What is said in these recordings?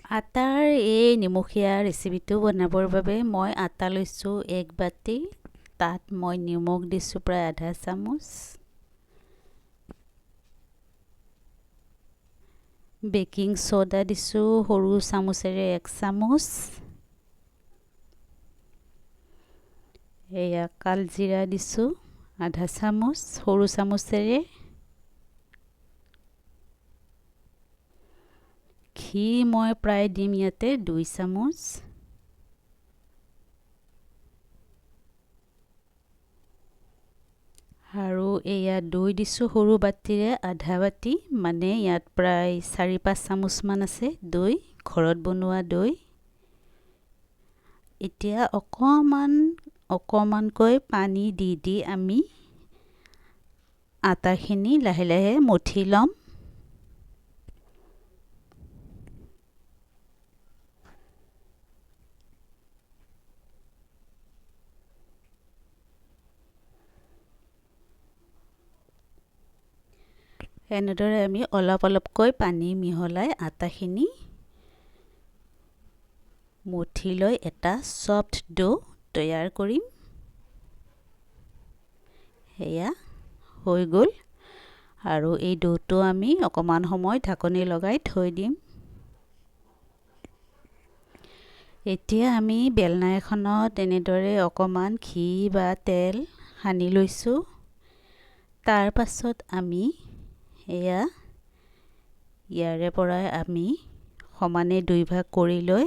আটাৰ এই নিমখীয়া ৰেচিপিটো বনাবৰ বাবে মই আটা লৈছোঁ 1 বাটি। তাত মই নিমখ দিছোঁ প্ৰায় আধা চামুচ, বেকিং সোডা দিছোঁ সৰু চামুচেৰে 1 চামুচ, এয়া কালজিৰা দিছোঁ আধা চামুচ সৰু চামুচেৰে, ঘি মই প্ৰায় দিম ইয়াতে 2 চামুচ, আৰু এয়া দৈ দিছোঁ সৰু বাটিৰে আধা বাটি, মানে ইয়াত প্ৰায় 4-5 চামুচ মান আছে দৈ, ঘৰত বনোৱা দৈ। এতিয়া অকমানকৈ পানী দি আমি আটাখিনি লাহে লাহে মঠি ল'ম। এনেদৰে আমি অলপকৈ পানী মিহলাই আটাখিনি মঠি লৈ এটা সফ্ট ডো তৈয়াৰ কৰিম। এয়া হৈ গ'ল, আৰু এই ডোটো আমি অকমান সময় ঢাকনি লগাই থৈ দিম। এতিয়া আমি বেলনা এখনত এনেদৰে অকমান ঘি বা তেল সানি লৈছোঁ। তাৰ পাছত আমি ইয়াৰে পৰা আমি সমানে 2 ভাগ কৰি লৈ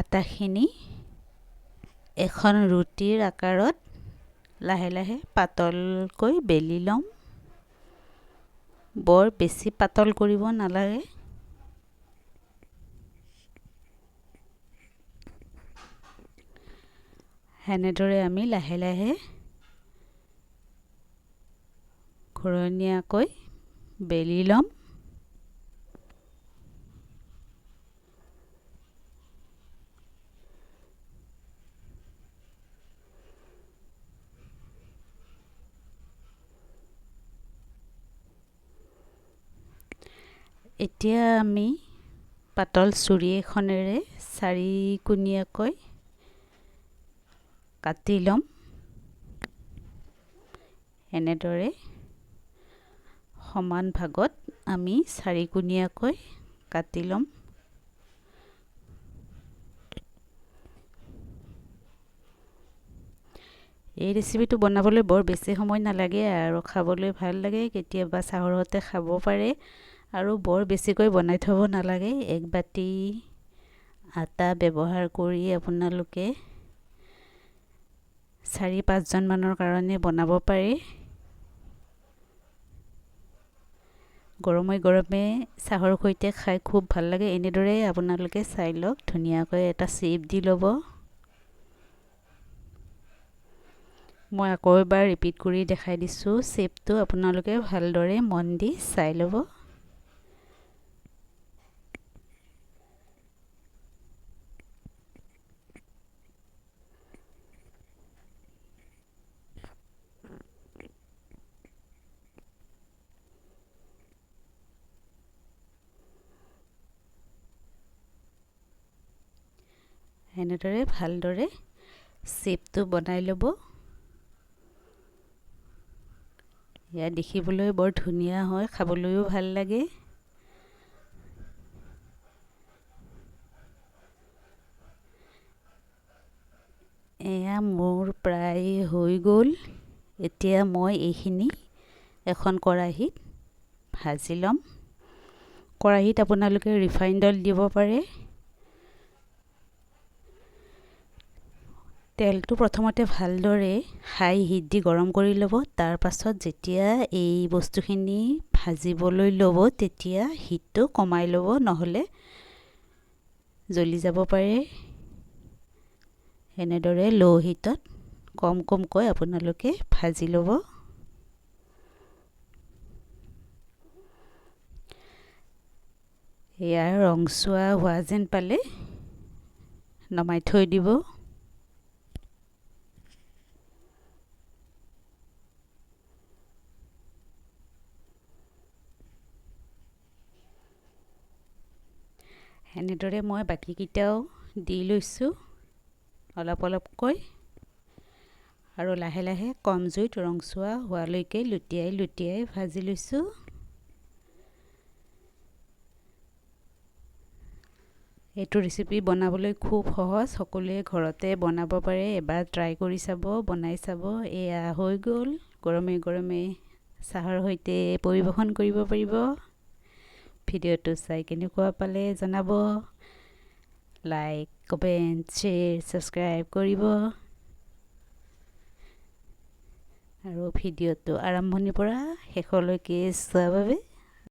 আটাখিনি এখন ৰুটিৰ আকাৰত লাহে লাহে পাতলকৈ বেলি ল'ম। বৰ বেছি পাতল কৰিব নালাগে। এনেদৰে আমি লাহে লাহে ঘূৰণীয়াকৈ বেলি ল'ম। এতিয়া আমি পাতল চুৰি এখনেৰে 4-কোণীয়াকৈ কাটি ল'ম। এনেদৰে সমান ভাগত আমি 4-কোণীয়াকৈ কাটি ল'ম। এই ৰেচিপিটো বনাবলৈ বৰ বেছি সময় নালাগে আৰু খাবলৈ ভাল লাগে। কেতিয়াবা চাহৰ সৈতে খাব পাৰে, আৰু বৰ বেছিকৈ বনাই থ'ব নালাগে। 1 বাটি আটা ব্যৱহাৰ কৰি আপোনালোকে 4-5 জন মানৰ কাৰণে বনাব পাৰে। গৰমে গৰমে চাহৰ সৈতে খাই খুব ভাল লাগে। এনেদৰে আপোনালোকে চাই লওক, ধুনীয়াকৈ এটা শ্বেপ দি ল'ব। মই আকৌ এবাৰ ৰিপিট কৰি দেখাই দিছোঁ। শ্বেপটো আপোনালোকে ভালদৰে মন দি চাই ল'ব। এনেদৰে ভালদৰে শ্বেপটো বনাই ল'ব। এয়া দেখিবলৈ বৰ ধুনীয়া হয়, খাবলৈও ভাল লাগে। এয়া মোৰ প্ৰায় হৈ গ'ল। এতিয়া মই এইখিনি এখন কেৰাহীত ভাজি ল'ম। কেৰাহীত আপোনালোকে ৰিফাইণ্ড অইল দিব পাৰে। তেলটো প্ৰথমতে ভালদৰে হাই হিট দি গৰম কৰি ল'ব। তাৰ পাছত যেতিয়া এই বস্তুখিনি ভাজিবলৈ ল'ব, তেতিয়া হিটটো কমাই ল'ব, নহ'লে জ্বলি যাব পাৰে। এনেদৰে লো হিটত কমকৈ আপোনালোকে ভাজি ল'ব। ইয়াৰ ৰংচোৱা হোৱা যেন পালে নমাই থৈ দিব। এনেদৰে মই বাকীকেইটাও দি লৈছোঁ অলপ অলপকৈ আৰু লাহে লাহে কম জুইত ৰংচোৱা হোৱালৈকে লুটিয়াই ভাজি লৈছোঁ। এইটো ৰেচিপি বনাবলৈ খুব সহজ, সকলোৱে ঘৰতে বনাব পাৰে, এবাৰ ট্ৰাই কৰি চাব, বনাই চাব। এয়া হৈ গ'ল, গৰমে গৰমে চাহৰ সৈতে পৰিৱেশন কৰিব পাৰিব। ভিডিঅ'টো চাই কেনেকুৱা পালে জনাব, লাইক, কমেণ্ট, শ্বেয়াৰ, ছাবস্ক্ৰাইব কৰিব আৰু ভিডিঅ'টো আৰম্ভণিৰ পৰা শেষলৈকে চোৱাৰ বাবে